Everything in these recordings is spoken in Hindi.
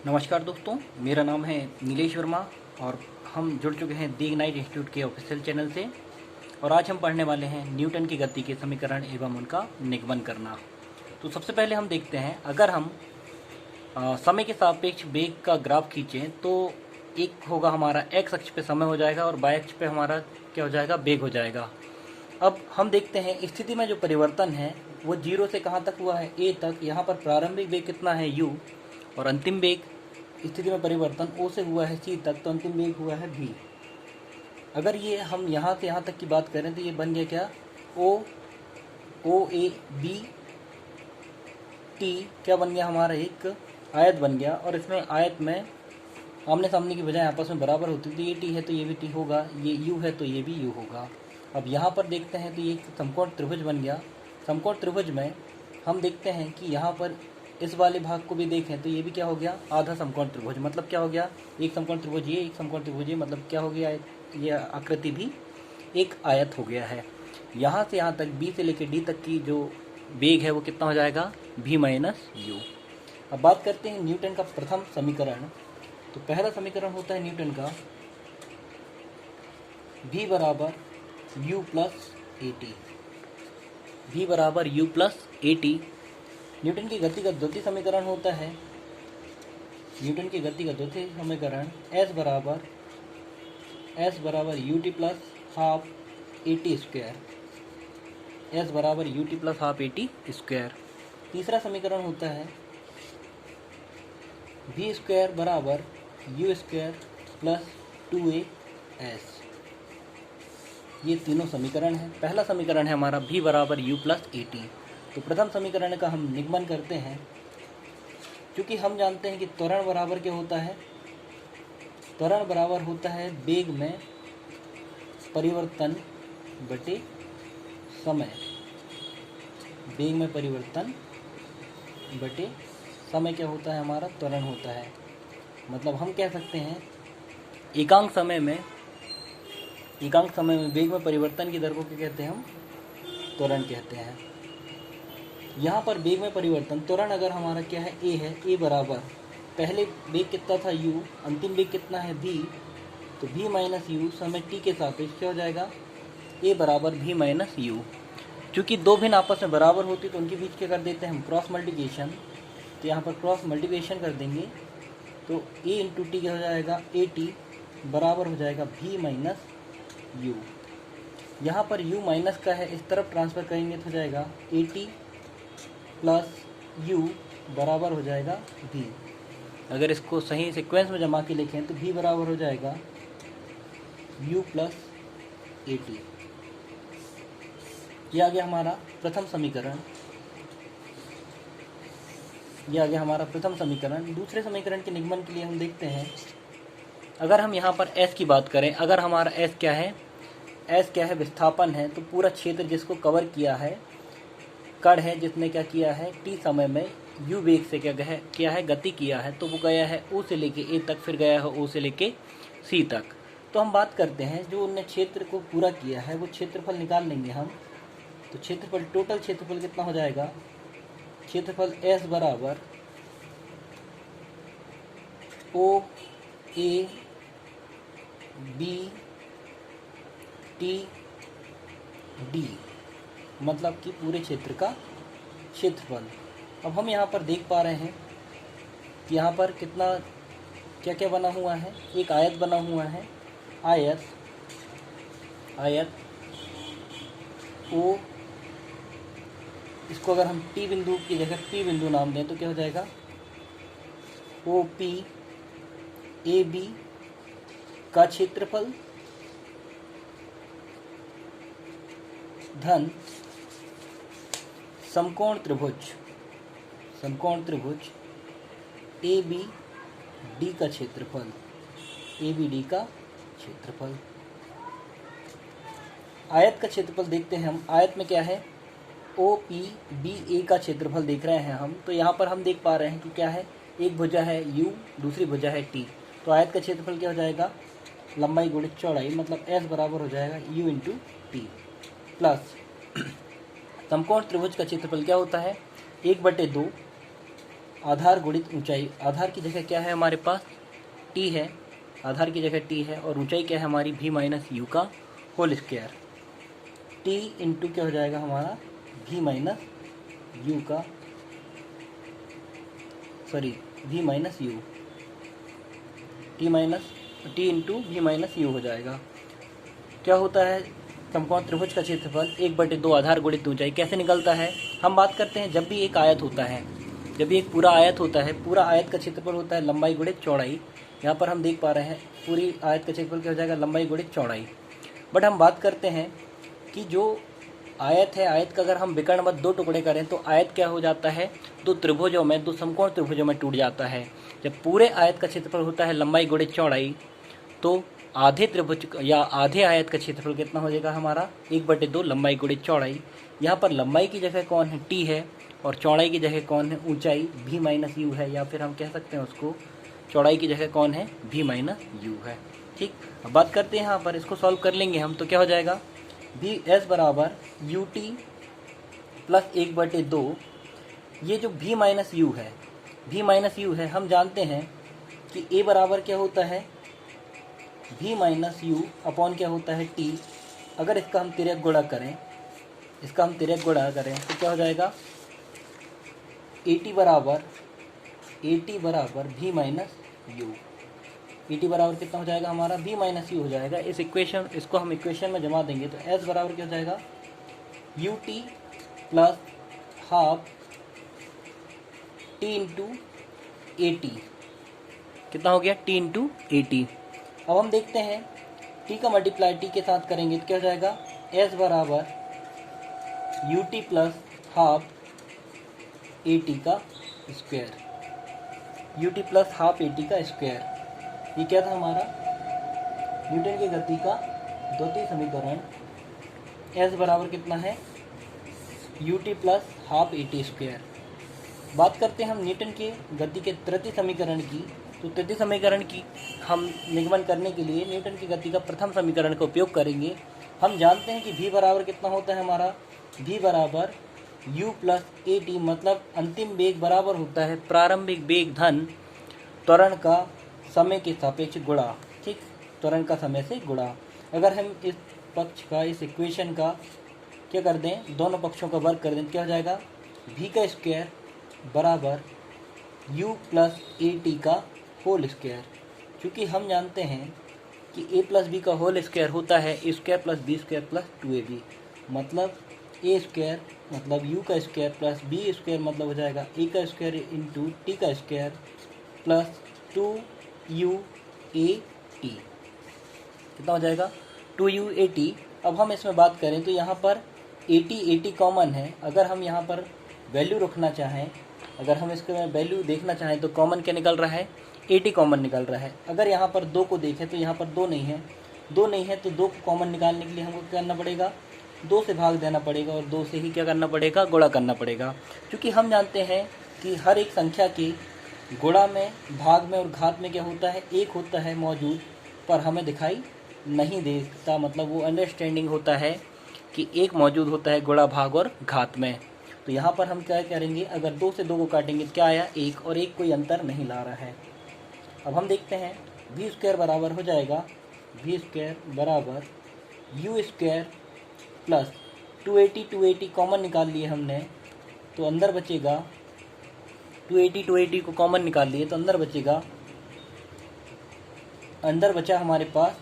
नमस्कार दोस्तों, मेरा नाम है नीलेश वर्मा और हम जुड़ चुके हैं दी इग्नाइट इंस्टीट्यूट के ऑफिशियल चैनल से। और आज हम पढ़ने वाले हैं न्यूटन की गति के समीकरण एवं उनका निगमन करना। तो सबसे पहले हम देखते हैं, अगर हम समय के सापेक्ष वेग का ग्राफ खींचें तो एक होगा हमारा एक्स अक्ष पे समय हो जाएगा और वाई अक्ष पे हमारा क्या हो जाएगा, वेग हो जाएगा। अब हम देखते हैं स्थिति में जो परिवर्तन है वो जीरो से कहाँ तक हुआ है, ए तक। यहाँ पर प्रारंभिक वेग कितना है, यू, और अंतिम वेग स्थिति में परिवर्तन ओ से हुआ है सी तक, तो अंतिम वेग हुआ है वी। अगर ये हम यहाँ से यहाँ तक की बात करें तो ये बन गया क्या, ओ ए बी टी, क्या बन गया हमारा, एक आयत बन गया। और इसमें आयत में आमने सामने की बजाय आपस में बराबर होती, तो ये टी है तो ये भी टी होगा, ये यू है तो ये भी यू होगा। अब यहाँ पर देखते हैं तो ये एक समकोण त्रिभुज बन गया। समकोण त्रिभुज में हम देखते हैं कि यहाँ पर इस वाले भाग को भी देखें तो ये भी क्या हो गया, आधा समकोण त्रिभुज। मतलब क्या हो गया, एक समकोण त्रिभुज ये, एक समकोण त्रिभुज ये, मतलब क्या हो गया, ये आकृति भी एक आयत हो गया है। यहाँ से यहाँ तक बी से लेकर डी तक की जो वेग है वो कितना हो जाएगा, v माइनस यू। अब बात करते हैं न्यूटन का प्रथम समीकरण। तो पहला समीकरण होता है न्यूटन का v बराबर you plus a T, v बराबर you plus a T. Newton की गति का द्वितीय समीकरण होता है, न्यूटन की गति का द्वितीय समीकरण s बराबर u t plus half a T square, s बराबर u t plus half a T square. तीसरा समीकरण होता है v स्क्वायर बराबर यू स्क्वायर प्लस 2as। ये तीनों समीकरण हैं। पहला समीकरण है हमारा v बराबर यू प्लस ए टी। तो प्रथम समीकरण का हम निगमन करते हैं। क्योंकि हम जानते हैं कि त्वरण बराबर क्या होता है, त्वरण बराबर होता है वेग में परिवर्तन बटे समय, वेग में परिवर्तन बटे समय क्या होता है, हमारा त्वरण होता है। मतलब हम कह सकते हैं एकांक समय में वेग में परिवर्तन की दर को क्या कहते हैं, हम त्वरण कहते हैं। यहाँ पर वेग में परिवर्तन त्वरण अगर हमारा क्या है, ए है, ए बराबर पहले वेग कितना था u, अंतिम वेग कितना है v, तो v माइनस यू समय t के सापेक्ष क्या हो जाएगा, a बराबर v माइनस यू। चूँकि दो भिन्न आपस में बराबर होती तो उनके बीच क्या कर देते हैं हम, क्रॉस मल्टीप्लिकेशन। तो यहाँ पर क्रॉस मल्टीप्लिकेशन कर देंगे तो a इंटू टी क्या हो जाएगा, ए टी बराबर हो जाएगा v माइनस यू। यहाँ पर u माइनस का है, इस तरफ ट्रांसफ़र करेंगे तो हो जाएगा ए टी प्लस u बराबर हो जाएगा v। अगर इसको सही सीक्वेंस में जमा के लिखें तो v बराबर हो जाएगा u प्लस ए टी। ये आ गया हमारा प्रथम समीकरण, ये आ गया हमारा प्रथम समीकरण। दूसरे समीकरण के निगमन के लिए हम देखते हैं, अगर हम यहाँ पर s की बात करें, अगर हमारा s क्या है, विस्थापन है। तो पूरा क्षेत्र जिसको कवर किया है, कण है जिसने क्या किया है, t समय में u वेग से क्या है गति किया है, तो वो गया है o से लेके a तक, फिर गया है o से लेके c तक। तो हम बात करते हैं जो उन्होंने क्षेत्र को पूरा किया है वो क्षेत्रफल निकाल लेंगे हम। तो क्षेत्रफल, टोटल क्षेत्रफल कितना हो जाएगा, क्षेत्रफल s बराबर o a b t d, मतलब कि पूरे क्षेत्र का क्षेत्रफल। अब हम यहाँ पर देख पा रहे हैं कि यहाँ पर कितना क्या क्या बना हुआ है, एक आयत बना हुआ है, आयत ओ, इसको अगर हम P बिंदु की जगह P बिंदु नाम दें तो क्या हो जाएगा, ओ पी ए बी का क्षेत्रफल धन समकोण त्रिभुज ए बी डी का क्षेत्रफल, आयत का क्षेत्रफल देखते हैं हम। आयत में क्या है, ओ पी बी ए का क्षेत्रफल देख रहे हैं हम। तो यहाँ पर हम देख पा रहे हैं कि क्या है, एक भुजा है u, दूसरी भुजा है t। तो आयत का क्षेत्रफल क्या हो जाएगा, लंबाई गुणित चौड़ाई, मतलब s बराबर हो जाएगा u इंटू टी प्लस समकोण त्रिभुज का क्षेत्रफल क्या होता है, 1/2 आधार गुणित ऊंचाई। आधार की जगह क्या है हमारे पास, टी है, आधार की जगह टी है, और ऊंचाई क्या है हमारी, v माइनस यू का होल स्क्वायर। टी इंटू क्या हो जाएगा हमारा, v माइनस यू का, sorry v minus u, t into v minus u हो जाएगा। क्या होता है समकोण त्रिभुज का क्षेत्रफल 1/2 आधार गुणित ऊंचाई। कैसे निकलता है, हम बात करते हैं जब भी एक आयत होता है, जब भी एक पूरा आयत होता है, पूरा आयत का क्षेत्रफल होता है लंबाई गुणित चौड़ाई। यहाँ पर हम देख पा रहे हैं पूरी आयत का क्षेत्रफल क्या हो जाएगा, लंबाई गुणित चौड़ाई। बट हम बात करते हैं कि जो आयत है, आयत का अगर हम विकर्ण मत 2 टुकड़े करें तो आयत क्या हो जाता है, 2 त्रिभुजों में, 2 समकोण त्रिभुजों में टूट जाता है। जब पूरे आयत का क्षेत्रफल होता है लंबाई गुणित चौड़ाई, तो आधे त्रिभुज या आधे आयत का क्षेत्रफल कितना हो जाएगा हमारा, 1/2 लंबाई गुणित चौड़ाई। यहाँ पर लंबाई की जगह कौन है, टी है, और चौड़ाई की जगह कौन है, ऊंचाई v माइनस यू है, या फिर हम कह सकते हैं उसको चौड़ाई की जगह कौन है, v माइनस यू है। ठीक, अब बात करते हैं यहाँ पर, इसको सॉल्व कर लेंगे हम, तो क्या हो जाएगा, वी एस बराबर यू टी प्लस 1/2। ये जो v माइनस यू है, v माइनस यू है, हम जानते हैं कि a बराबर क्या होता है, v माइनस यू अपॉन क्या होता है, t। अगर इसका हम तिर्यक गुणा करें, तो क्या हो जाएगा, ए टी बराबर v minus you. A T बराबर कितना हो जाएगा हमारा, v माइनस यू हो जाएगा। इसको हम इक्वेशन में जमा देंगे तो s बराबर क्या हो जाएगा, you t plus half T into A T. कितना हो गया, टी इंटू ए टी। अब हम देखते हैं t का मल्टीप्लाई t के साथ करेंगे तो क्या हो जाएगा, s बराबर u t plus half a t का square, u t plus half a t का स्क्वायर। ये क्या था हमारा, न्यूटन की गति का द्वितीय समीकरण। s बराबर कितना है, you t plus half a T square. बात करते हैं हम न्यूटन के गति के तृतीय समीकरण की, तो तृतीय समीकरण की हम निगमन करने के लिए न्यूटन की गति का प्रथम समीकरण का उपयोग करेंगे। हम जानते हैं कि v बराबर कितना होता है हमारा, v बराबर u प्लस ए टी, मतलब अंतिम वेग बराबर होता है प्रारंभिक वेग धन त्वरण का समय के सापेक्ष गुणा। ठीक, त्वरण का समय से गुणा। अगर हम इस पक्ष का, इस इक्वेशन का क्या कर दें, दोनों पक्षों का वर्ग कर दें, क्या हो जाएगा, v का स्क्वायर बराबर u प्लस ए टी का होल स्क्वायर। क्योंकि हम जानते हैं कि a प्लस बी का होल स्क्वायर होता है a square plus b square plus 2ab, मतलब a स्क्वायर मतलब u का स्क्वायर प्लस b स्क्वायर मतलब हो जाएगा a का स्क्वायर इंटू टी का स्क्वायर प्लस 2uat। कितना हो जाएगा, 2uat। अब हम इसमें बात करें तो यहाँ पर 80 कॉमन है। अगर हम यहाँ पर वैल्यू रखना चाहें, अगर हम इसके वैल्यू देखना चाहें तो कॉमन क्या निकल रहा है, 80 कॉमन निकल रहा है। अगर यहाँ पर 2 को देखें तो यहाँ पर 2 नहीं है, तो 2 को कॉमन निकालने के लिए हमको क्या करना पड़ेगा, 2 से भाग देना पड़ेगा, और 2 से ही क्या करना पड़ेगा, गुणा करना पड़ेगा। क्योंकि हम जानते हैं कि हर एक संख्या के गुणा में, भाग में और घात में क्या होता है, एक होता है मौजूद पर हमें दिखाई नहीं देता, मतलब वो अंडरस्टैंडिंग होता है कि एक मौजूद होता है गुणा, भाग और घात में। तो यहाँ पर हम क्या करेंगे, अगर 2 से 2 को काटेंगे तो क्या आया, 1, और 1 कोई अंतर नहीं ला रहा है। अब हम देखते हैं v स्क्वायर बराबर हो जाएगा, v स्क्वायर बराबर u स्क्वायर प्लस 280 कॉमन निकाल लिए हमने, तो अंदर बचेगा 280 को कॉमन निकाल लिए तो अंदर बचेगा, अंदर बचा हमारे पास,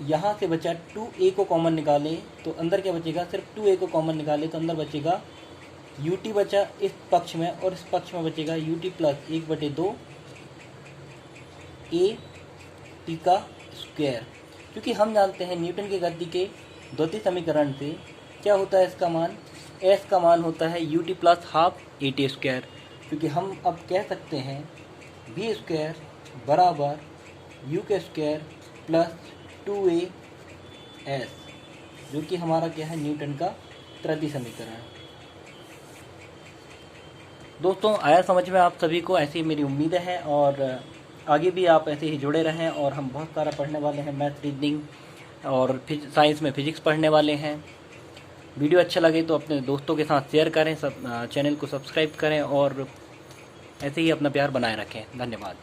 यहाँ से बचा 2a को कॉमन निकालें तो अंदर क्या बचेगा, सिर्फ 2a को कॉमन निकालें तो अंदर बचेगा ut बचा इस पक्ष में, और इस पक्ष में बचेगा ut प्लस 1/2 a टी का स्क्वायर। क्योंकि हम जानते हैं न्यूटन की गति के द्वितीय समीकरण से क्या होता है, इसका मान, s का मान होता है ut plus half a T square. क्योंकि हम अब कह सकते हैं v स्क्वायर बराबर u के स्क्वायर प्लस 2as, जो कि हमारा क्या है, न्यूटन का तृतीय समीकरण। दोस्तों, आया समझ में आप सभी को, ऐसी मेरी उम्मीद है, और आगे भी आप ऐसे ही जुड़े रहें। और हम बहुत सारा पढ़ने वाले हैं, मैथ, रीजनिंग और साइंस में फिजिक्स पढ़ने वाले हैं। वीडियो अच्छा लगे तो अपने दोस्तों के साथ शेयर करें, सब चैनल को सब्सक्राइब करें और ऐसे ही अपना प्यार बनाए रखें। धन्यवाद।